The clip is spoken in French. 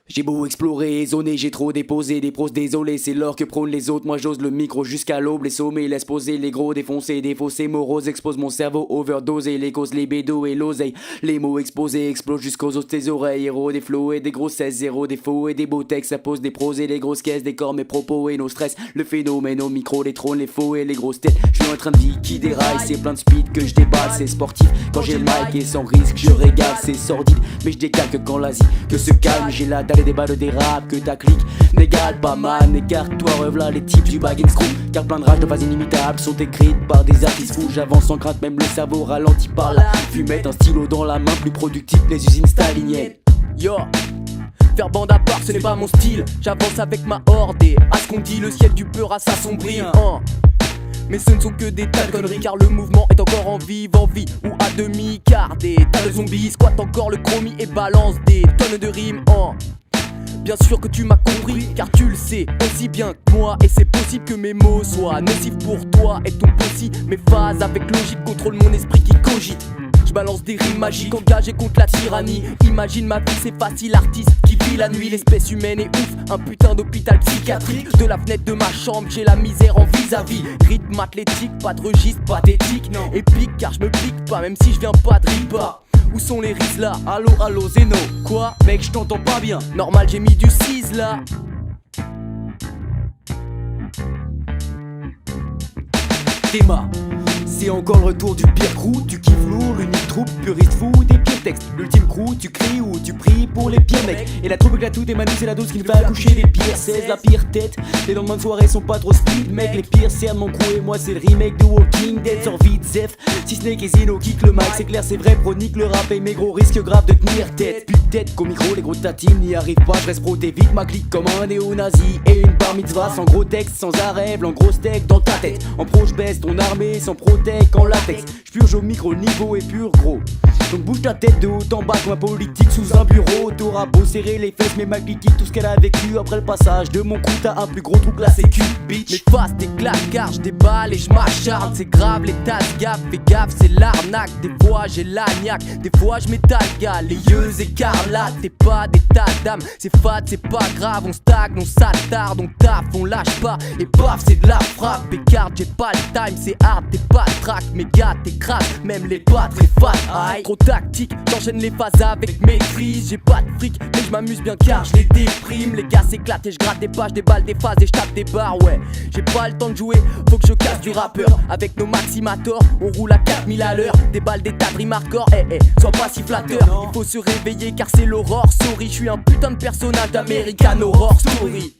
J'ai beau explorer, zoner, j'ai trop déposé des pros désolé, c'est l'or que prônent les autres, moi j'ose le micro jusqu'à l'aube, les sommets, laisse poser les gros, défoncer, défausser, morose, expose mon cerveau, overdosé, les causes, les bédos et l'oseille, les mots exposés, explosent jusqu'aux os de tes oreilles, héros des flots et des grossesses, zéro défaut et des beaux textes, ça pose des pros et les grosses caisses, des corps, mes propos et nos stress, le phénomène au micro, les trônes, les faux et les grosses têtes, je suis en train de vie qui déraille, c'est plein de speed que je déballe, c'est sportif, quand j'ai le mic et sans risque, je régale, c'est sordide, mais je décalque quand l'Asie que se calme, j'ai la dalle et des balles des rap que ta clique n'égale pas mal, écarte-toi, rev'là les types du bag and screw, car plein de rage de phases inimitables sont écrites par des artistes fous, j'avance sans crainte, même le cerveau ralenti par la fumette, un stylo dans la main, plus productif que les usines staliniennes. Yo, faire bande à part ce n'est pas mon style, j'avance avec ma horde et à ce qu'on dit le ciel du peur à s'assombrir. Mais ce ne sont que des tas de conneries, car le mouvement est encore en vie ou à demi, car des tas de zombies squattent encore le chromie et balancent des tonnes de rimes. Bien sûr que tu m'as compris, car tu le sais aussi bien que moi, et c'est possible que mes mots soient nocifs pour toi et ton possible. Mes phases avec logique contrôlent mon esprit qui cogite. Je balance des rimes magiques engagées contre la tyrannie. Imagine ma vie, c'est facile, artiste qui vit la nuit. L'espèce humaine est ouf, un putain d'hôpital psychiatrique. De la fenêtre de ma chambre, j'ai la misère en vis-à-vis. Rythme athlétique, pas de registre pathétique. Épique car je me pique pas, même si je viens pas de Ripa. Où sont les rises là? Allo, allo, Zeno. Quoi? Mec, je t'entends pas bien. Normal, j'ai mis du 6 là. Théma, c'est encore le retour du pire crew, tu kiffes lourd, l'unique troupe, puriste fou, des pires textes. L'ultime crew, tu cries ou tu pries pour les pires mecs. Et la troupe éclate tout, et Manu c'est la dose qui nous fait accoucher les pires 16, la pire tête. Les lendemains de soirée sont pas trop speed, mec. Les pires cernes, mon crew et moi c'est le remake de Walking Dead. Sort vite, Zef, si Snake et Zeno kick le mic, c'est clair, c'est vrai, chronique le rap et mes gros risques graves de tenir tête. Peut-être qu'au micro, les gros de ta team n'y arrivent pas, je reste proté vite, ma clique comme un néo-nazi. Et une bar mitzvah sans gros texte, sans arrêt, blanc gros steak dans ta tête. En pro, je baisse ton armée sans protect en latex. J'purge au micro, le niveau est pur gros. Donc bouge ta tête de haut en bas comme un politique sous un bureau. T'auras beau serrer les fesses, mais ma clique tout ce qu'elle a vécu après le passage de mon coup. T'as un plus gros trou que la sécu, bitch. Mes faces t'éclatent car je déballe et je m'acharne. C'est grave les tas de gaffe, fais gaffe c'est l'arnaque. Des fois j'ai la niaque, des fois je m'étale gars. Les yeux écarlates, t'es pas des tas d'âmes. C'est fade, c'est pas grave, on stagne, on s'attarde, on taffe, on lâche pas. Et paf c'est de la frappe, écarte, j'ai pas le time. C'est hard, t'es pas track, mes gars t'écrases, même les pas très fat. Aïe, trop tactique, j'enchaîne les phases avec maîtrise. J'ai pas de fric, mais je m'amuse bien car je les déprime. Les gars s'éclatent et je gratte des pages, des balles, des phases et je tape des barres. Ouais, j'ai pas le temps de jouer, faut que je casse du rappeur. Avec nos maximators, on roule à 4000 à l'heure. Des balles, des tas de rimes hardcore, sois pas si flatteur. Il faut se réveiller car c'est l'aurore, sorry. Je suis un putain de personnage d'American Horror Story.